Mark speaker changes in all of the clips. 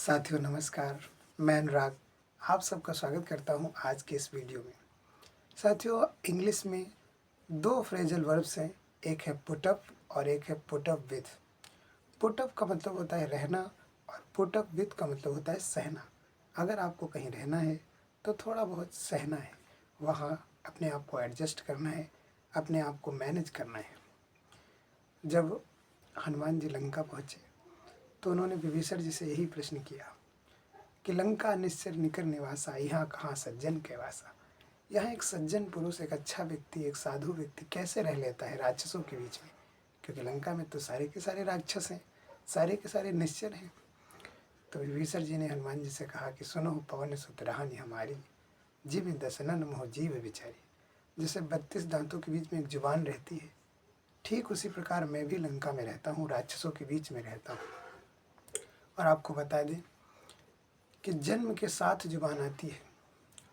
Speaker 1: साथियों नमस्कार। मैं अनुराग आप सबका स्वागत करता हूं आज के इस वीडियो में। साथियों, इंग्लिश में दो फ्रेजल वर्ब्स हैं, एक है पुट अप और एक है put up with. Put up का मतलब होता है रहना और पुट अप विथ का मतलब होता है सहना। अगर आपको कहीं रहना है तो थोड़ा बहुत सहना है, वहाँ अपने आप को एडजस्ट करना है, अपने आप को मैनेज करना है। जब हनुमान जी लंका पहुँचे तो उन्होंने विभीषण जी से यही प्रश्न किया कि लंका निश्चर निकर निवासा, यहाँ कहाँ सज्जन के वासा। यहाँ एक सज्जन पुरुष, एक अच्छा व्यक्ति, एक साधु व्यक्ति कैसे रह लेता है राक्षसों के बीच में, क्योंकि लंका में तो सारे के सारे राक्षस हैं, सारे के सारे निश्चर हैं। तो विभीषण जी ने हनुमान जी से कहा कि सुनो पवन सुत रानी हमारी, जीव दसनन मोह जीव बिचारी। जैसे 32 दांतों के बीच में एक जुबान रहती है, ठीक उसी प्रकार मैं भी लंका में रहता हूँ, राक्षसों के बीच में रहता हूँ। और आपको बता दें कि जन्म के साथ जुबान आती है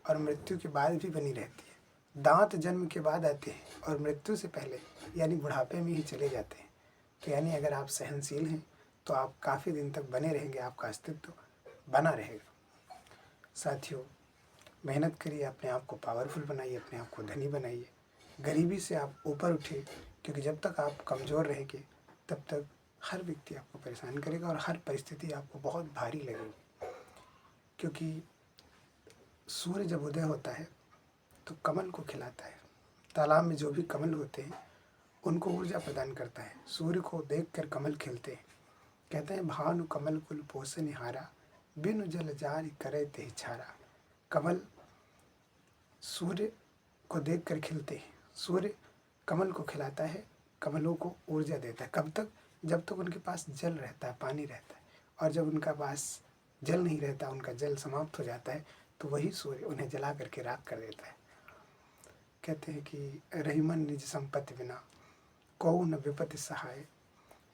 Speaker 1: और मृत्यु के बाद भी बनी रहती है। दांत जन्म के बाद आते हैं और मृत्यु से पहले यानी बुढ़ापे में ही चले जाते हैं। तो यानी अगर आप सहनशील हैं तो आप काफ़ी दिन तक बने रहेंगे, आपका अस्तित्व बना रहेगा। साथियों, मेहनत करिए, अपने आप को पावरफुल बनाइए, अपने आप को धनी बनाइए, गरीबी से आप ऊपर उठिए, क्योंकि जब तक आप कमज़ोर रहेंगे तब तक हर व्यक्ति आपको परेशान करेगा और हर परिस्थिति आपको बहुत भारी लगेगी। क्योंकि सूर्य जब उदय होता है तो कमल को खिलाता है, तालाब में जो भी कमल होते हैं उनको ऊर्जा प्रदान करता है। सूर्य को देखकर कमल खिलते हैं। कहते हैं भानु कमल कुल पोषण हारा, बिनु जल जारी करे ते छारा। कमल सूर्य को देखकर खिलते हैं, सूर्य कमल को खिलाता है, कमलों को ऊर्जा देता है। कब तक? जब तक उनके पास जल रहता है, पानी रहता है। और जब उनका पास जल नहीं रहता, उनका जल समाप्त हो जाता है, तो वही सूर्य उन्हें जला करके राख कर देता है। कहते हैं कि रहीमन निज संपत्ति बिना, कौ न विपत्ति सहाय,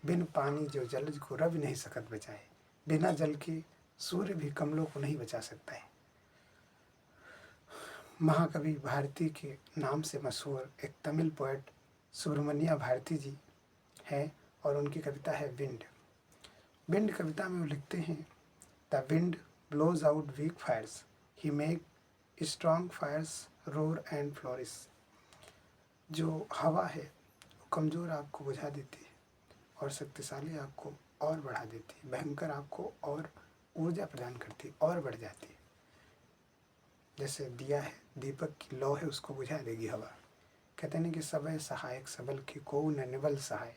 Speaker 1: बिन पानी जो जल को रवि नहीं सकत बचाए। बिना जल के सूर्य भी कमलों को नहीं बचा सकता है। महाकवि भारती के नाम से मशहूर एक तमिल पोएट सुब्रमण्या भारती जी हैं और उनकी कविता है विंड। विंड कविता में वो लिखते हैं, the wind blows out weak fires, he make strong fires roar and flourish. जो हवा है वो कमज़ोर आग को बुझा देती है और शक्तिशाली आग को और बढ़ा देती है, भयंकर आग को और ऊर्जा प्रदान करती है और बढ़ जाती है। जैसे दिया है, दीपक की लौ है, उसको बुझा देगी हवा। कहते हैं कि सबय सहायक सबल की को न निबल सहाय,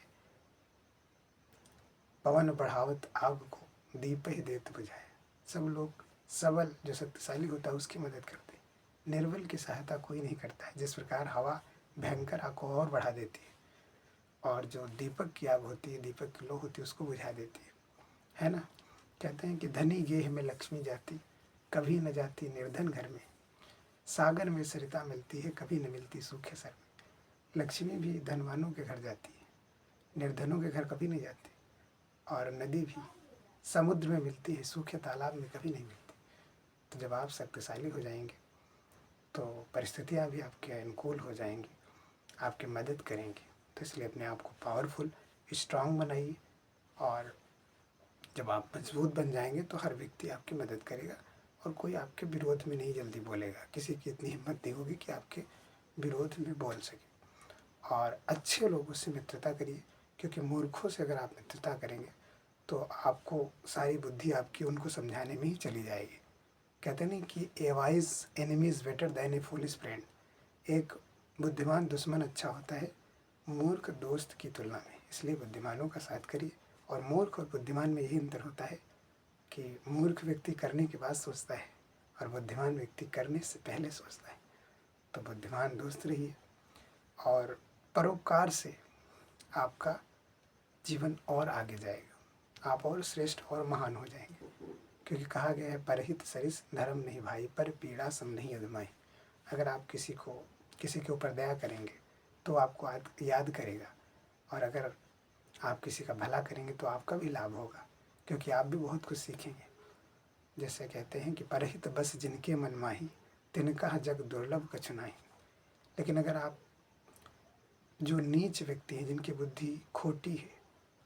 Speaker 1: पवन बढ़ावत आग को दीप ही देत बुझाए। सब लोग सबल जो शक्तिशाली होता है उसकी मदद करते हैं, निर्बल की सहायता कोई नहीं करता है। जिस प्रकार हवा भयंकर आग को और बढ़ा देती है और जो दीपक की आग होती है, दीपक की लो होती है, उसको बुझा देती है ना। कहते हैं कि धनी गेह में लक्ष्मी जाती, कभी न जाती निर्धन घर में। सागर में सरिता मिलती है, कभी न मिलती सूखे सर में। लक्ष्मी भी धनवानों के घर जाती है, निर्धनों के घर कभी नहीं जाती। और नदी भी समुद्र में मिलती है, सूखे तालाब में कभी नहीं मिलती। तो जब आप शक्तिशाली हो जाएंगे तो परिस्थितियाँ भी आपके अनुकूल हो जाएंगी, आपकी मदद करेंगी। तो इसलिए अपने आप को पावरफुल, स्ट्रांग बनाइए। और जब आप मजबूत बन जाएंगे तो हर व्यक्ति आपकी मदद करेगा और कोई आपके विरोध में नहीं जल्दी बोलेगा। किसी की इतनी हिम्मत नहीं होगी कि आपके विरोध में बोल सके। और अच्छे लोगों से मित्रता करिए, क्योंकि मूर्खों से अगर आप मित्रता करेंगे तो आपको सारी बुद्धि आपकी उनको समझाने में ही चली जाएगी। कहते नहीं कि ए wise enemy is better than A foolish friend. एक बुद्धिमान दुश्मन अच्छा होता है मूर्ख दोस्त की तुलना में। इसलिए बुद्धिमानों का साथ करिए। और मूर्ख और बुद्धिमान में यही अंतर होता है कि मूर्ख व्यक्ति करने के बाद सोचता है और बुद्धिमान व्यक्ति करने से पहले सोचता है। तो बुद्धिमान दोस्त रहिए और परोपकार से आपका जीवन और आगे जाएगा, आप और श्रेष्ठ और महान हो जाएंगे। क्योंकि कहा गया है, परहित सरिस धर्म नहीं भाई, पर पीड़ा सम नहीं अदमाई। अगर आप किसी के ऊपर दया करेंगे तो आपको याद करेगा, और अगर आप किसी का भला करेंगे तो आपका भी लाभ होगा, क्योंकि आप भी बहुत कुछ सीखेंगे। जैसे कहते हैं कि परहित बस जिनके मन माही, तिनका जग दुर्लभ कछु नाही। लेकिन अगर आप जो नीच व्यक्ति हैं, जिनकी बुद्धि खोटी है,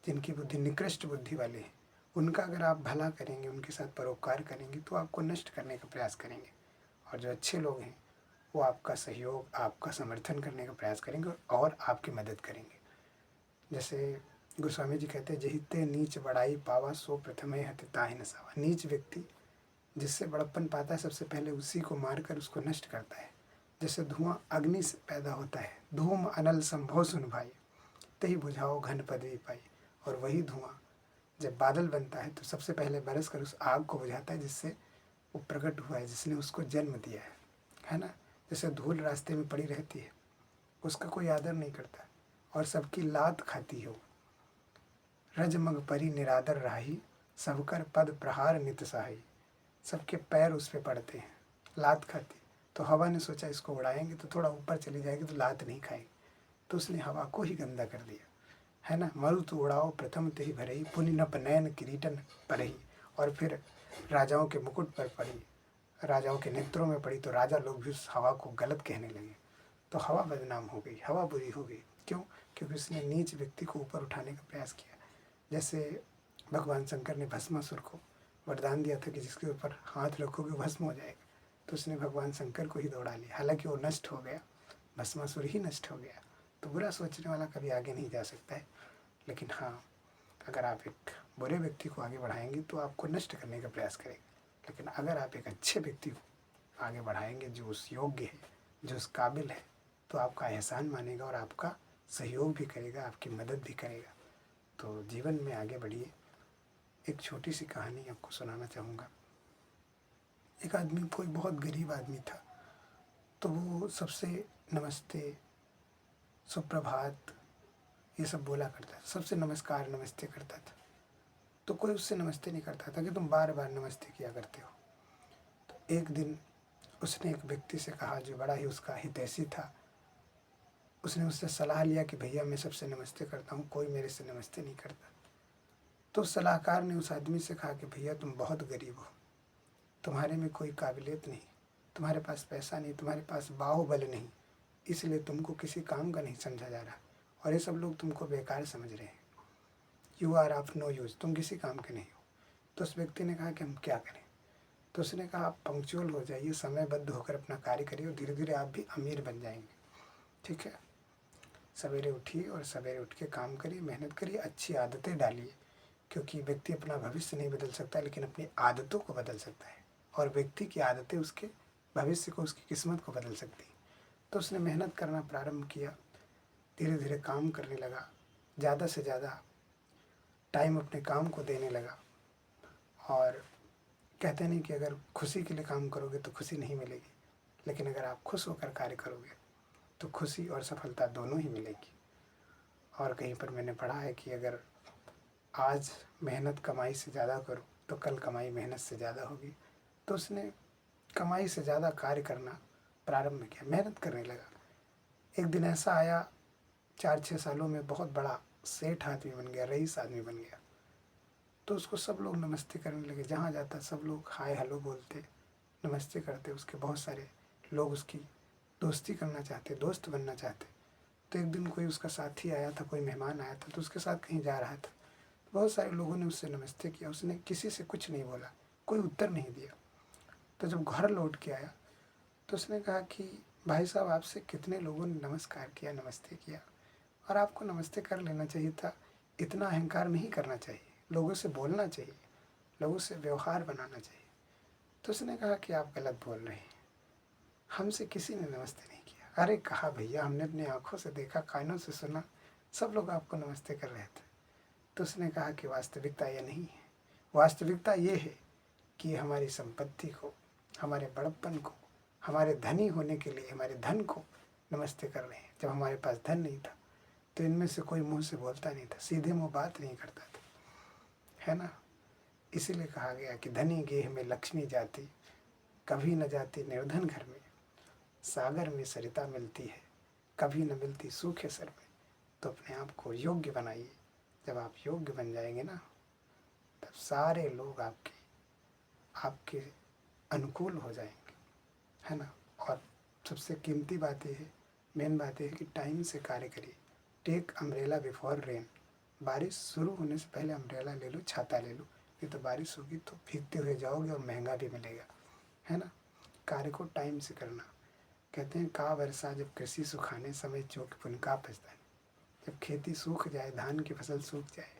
Speaker 1: जिनकी बुद्धि निकृष्ट बुद्धि वाले हैं, उनका अगर आप भला करेंगे, उनके साथ परोपकार करेंगे तो आपको नष्ट करने का प्रयास करेंगे। और जो अच्छे लोग हैं वो आपका सहयोग, आपका समर्थन करने का प्रयास करेंगे और आपकी मदद करेंगे। जैसे गोस्वामी जी कहते हैं, जहिते नीच बड़ाई पावा सो प्रथमे हते ताहि न सावा। नीच व्यक्ति जिससे बड़प्पन पाता है सबसे पहले उसी को मारकर उसको नष्ट करता है। जैसे धुआं अग्नि से पैदा होता है, धूम अनल संभव सुन भाई, तही बुझाओ घन पदवी पाई। और वही धुआं जब बादल बनता है तो सबसे पहले बरस कर उस आग को बुझाता है जिससे वो प्रकट हुआ है, जिसने उसको जन्म दिया है ना। जैसे धूल रास्ते में पड़ी रहती है, उसका कोई आदर नहीं करता और सबकी लात खाती हो। रजमग परी निरादर राही, सबकर पद प्रहार नित सहाई। सबके पैर उस पर पड़ते हैं, लात खाती। तो हवा ने सोचा इसको उड़ाएंगे तो थोड़ा ऊपर चली जाएगी तो लात नहीं खाएगी, तो उसने हवा को ही गंदा कर दिया, है ना। मरुत उड़ाओ प्रथम ते ही भरही, पुनि नप नयन किरीटन परही। और फिर राजाओं के मुकुट पर पड़ी, राजाओं के नेत्रों में पड़ी, तो राजा लोग भी उस हवा को गलत कहने लगे। तो हवा बदनाम हो गई, हवा बुरी हो गई। क्यों? क्योंकि उसने नीच व्यक्ति को ऊपर उठाने का प्रयास किया। जैसे भगवान शंकर ने भस्मासुर को वरदान दिया था कि जिसके ऊपर हाथ रखोगे भस्म हो जाएगा, तो उसने भगवान शंकर को ही दौड़ा लिया। हालांकि वो नष्ट हो गया, भस्मासुर ही नष्ट हो गया। तो बुरा सोचने वाला कभी आगे नहीं जा सकता है। लेकिन हाँ, अगर आप एक बुरे व्यक्ति को आगे बढ़ाएंगे तो आपको नष्ट करने का प्रयास करेगा। लेकिन अगर आप एक अच्छे व्यक्ति को आगे बढ़ाएंगे जो उस योग्य है, जो उस काबिल है, तो आपका एहसान मानेगा और आपका सहयोग भी करेगा, आपकी मदद भी करेगा। तो जीवन में आगे बढ़िए। एक छोटी सी कहानी आपको सुनाना चाहूँगा। एक आदमी, कोई बहुत गरीब आदमी था, तो वो सबसे नमस्ते, सुप्रभात ये सब बोला करता था, सबसे नमस्कार नमस्ते करता था। तो कोई उससे नमस्ते नहीं करता था कि तुम बार बार नमस्ते किया करते हो। तो एक दिन उसने एक व्यक्ति से कहा जो बड़ा ही उसका हितैषी था। उसने उससे सलाह लिया कि भैया मैं सबसे नमस्ते करता हूँ, कोई मेरे से नमस्ते नहीं करता। तो सलाहकार ने उस आदमी से कहा कि भैया तुम बहुत गरीब हो, तुम्हारे में कोई काबिलियत नहीं, तुम्हारे पास पैसा नहीं, तुम्हारे पास बाहुबल नहीं, इसलिए तुमको किसी काम का नहीं समझा जा रहा और ये सब लोग तुमको बेकार समझ रहे हैं। You are of no use, तुम किसी काम के नहीं हो। तो उस व्यक्ति ने कहा कि हम क्या करें? तो उसने कहा आप पंक्चुअल हो जाइए, समयबद्ध होकर अपना कार्य करिए और धीरे धीरे आप भी अमीर बन जाएंगे। ठीक है, सवेरे उठिए और सवेरे उठ के काम करिए, मेहनत करिए, अच्छी आदतें डालिए। क्योंकि व्यक्ति अपना भविष्य नहीं बदल सकता, लेकिन अपनी आदतों को बदल सकता है। और व्यक्ति की आदतें उसके भविष्य को, उसकी किस्मत को बदल सकती हैं। तो उसने मेहनत करना प्रारंभ किया, धीरे धीरे काम करने लगा, ज़्यादा से ज़्यादा टाइम अपने काम को देने लगा। और कहते नहीं कि अगर खुशी के लिए काम करोगे तो खुशी नहीं मिलेगी, लेकिन अगर आप खुश होकर कार्य करोगे तो खुशी और सफलता दोनों ही मिलेगी। और कहीं पर मैंने पढ़ा है कि अगर आज मेहनत कमाई से ज़्यादा करो तो कल कमाई मेहनत से ज़्यादा होगी। तो उसने कमाई से ज़्यादा कार्य करना प्रारंभ किया, मेहनत करने लगा। एक दिन ऐसा आया, 4-6 सालों में बहुत बड़ा सेठ आदमी बन गया, रईस आदमी बन गया। तो उसको सब लोग नमस्ते करने लगे, जहाँ जाता सब लोग हाय हेलो बोलते, नमस्ते करते। उसके बहुत सारे लोग उसकी दोस्ती करना चाहते, दोस्त बनना चाहते। तो एक दिन कोई उसका साथी आया था, कोई मेहमान आया था, तो उसके साथ कहीं जा रहा था। बहुत सारे लोगों ने उससे नमस्ते किया, उसने किसी से कुछ नहीं बोला, कोई उत्तर नहीं दिया। तो जब घर लौट के आया तो उसने कहा कि भाई साहब आपसे कितने लोगों ने नमस्कार किया, नमस्ते किया, और आपको नमस्ते कर लेना चाहिए था। इतना अहंकार नहीं करना चाहिए, लोगों से बोलना चाहिए, लोगों से व्यवहार बनाना चाहिए। तो उसने कहा कि आप गलत बोल रहे हैं, हमसे किसी ने नमस्ते नहीं किया। अरे कहा भैया हमने अपनी आंखों से देखा, कानों से सुना, सब लोग आपको नमस्ते कर रहे थे। तो उसने कहा कि वास्तविकता ये नहीं है, वास्तविकता ये है कि हमारी संपत्ति को, हमारे बड़प्पन को, हमारे धनी होने के लिए, हमारे धन को नमस्ते कर रहे हैं। जब हमारे पास धन नहीं था तो इनमें से कोई मुंह से बोलता नहीं था, सीधे मुंह बात नहीं करता था, है ना। इसीलिए कहा गया कि धनी गेह में लक्ष्मी जाती, कभी न जाती निर्धन घर में, सागर में सरिता मिलती है, कभी न मिलती सूखे सर में। तो अपने आप को योग्य बनाइए। जब आप योग्य बन जाएंगे ना, तब सारे लोग आपके अनुकूल हो जाएंगे, है ना। और सबसे कीमती बात यह है, मेन बात यह है कि टाइम से कार्य करिए। टेक अम्ब्रेला बिफोर रेन, बारिश शुरू होने से पहले अम्ब्रेला ले लो, छाता ले लो, नहीं तो बारिश होगी तो भीगते हुए जाओगे और महंगा भी मिलेगा, है ना। कार्य को टाइम से करना। कहते हैं का वर्षा जब कृषि सुखाने समय चौक पुन का पछताए। जब खेती सूख जाए, धान की फसल सूख जाए,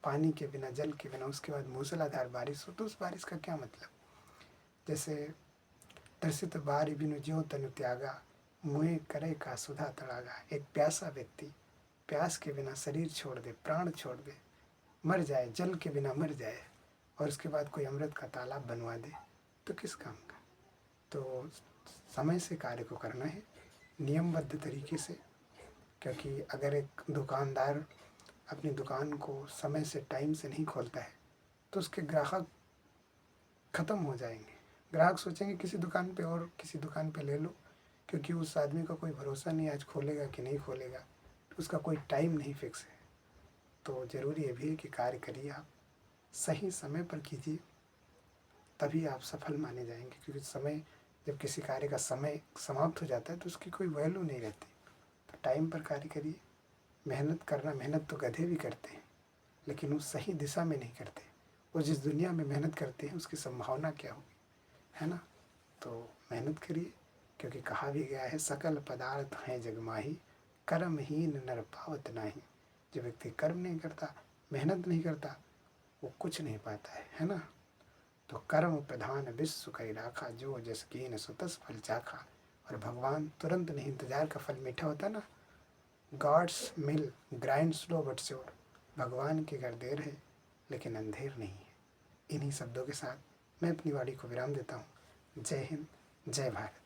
Speaker 1: पानी के बिना, जल के बिना, उसके बाद मूसलाधार बारिश हो तो उस बारिश का क्या मतलब। जैसे दर्शित बार बिनु ज्यों तनु त्यागा, मुँह करे का सुधा तड़ागा। एक प्यासा व्यक्ति प्यास के बिना शरीर छोड़ दे, प्राण छोड़ दे, मर जाए, जल के बिना मर जाए, और उसके बाद कोई अमृत का तालाब बनवा दे तो किस काम का। तो समय से कार्य को करना है, नियमबद्ध तरीके से। क्योंकि अगर एक दुकानदार अपनी दुकान को समय से, टाइम से नहीं खोलता है तो उसके ग्राहक ख़त्म हो जाएंगे। ग्राहक सोचेंगे किसी दुकान पे और किसी दुकान पे ले लो, क्योंकि उस आदमी का कोई भरोसा नहीं, आज खोलेगा कि नहीं खोलेगा, उसका कोई टाइम नहीं फिक्स है। तो ज़रूरी ये भी है कि कार्य करिए, आप सही समय पर कीजिए, तभी आप सफल माने जाएंगे। क्योंकि समय, जब किसी कार्य का समय समाप्त हो जाता है तो उसकी कोई वैल्यू नहीं रहती। तो टाइम पर कार्य करिए। मेहनत करना, मेहनत तो गधे भी करते हैं, लेकिन वो सही दिशा में नहीं करते। वो जिस दुनिया में मेहनत करते हैं उसकी संभावना क्या होगी, है ना। तो मेहनत करिए, क्योंकि कहा भी गया है सकल पदार्थ हैं जगमाही, कर्महीन नर पावत नाही। जो व्यक्ति कर्म नहीं करता, मेहनत नहीं करता, वो कुछ नहीं पाता है ना। तो कर्म प्रधान विश्व कई राखा, जो जस कीन सो तस फल चाखा। और भगवान तुरंत नहीं, इंतजार का फल मीठा होता ना। God's mill grind slow but sure. भगवान के घर देर है लेकिन अंधेर नहीं है। इन्हीं शब्दों के साथ मैं अपनी वाणी को विराम देता हूँ। जय हिंद, जय भारत।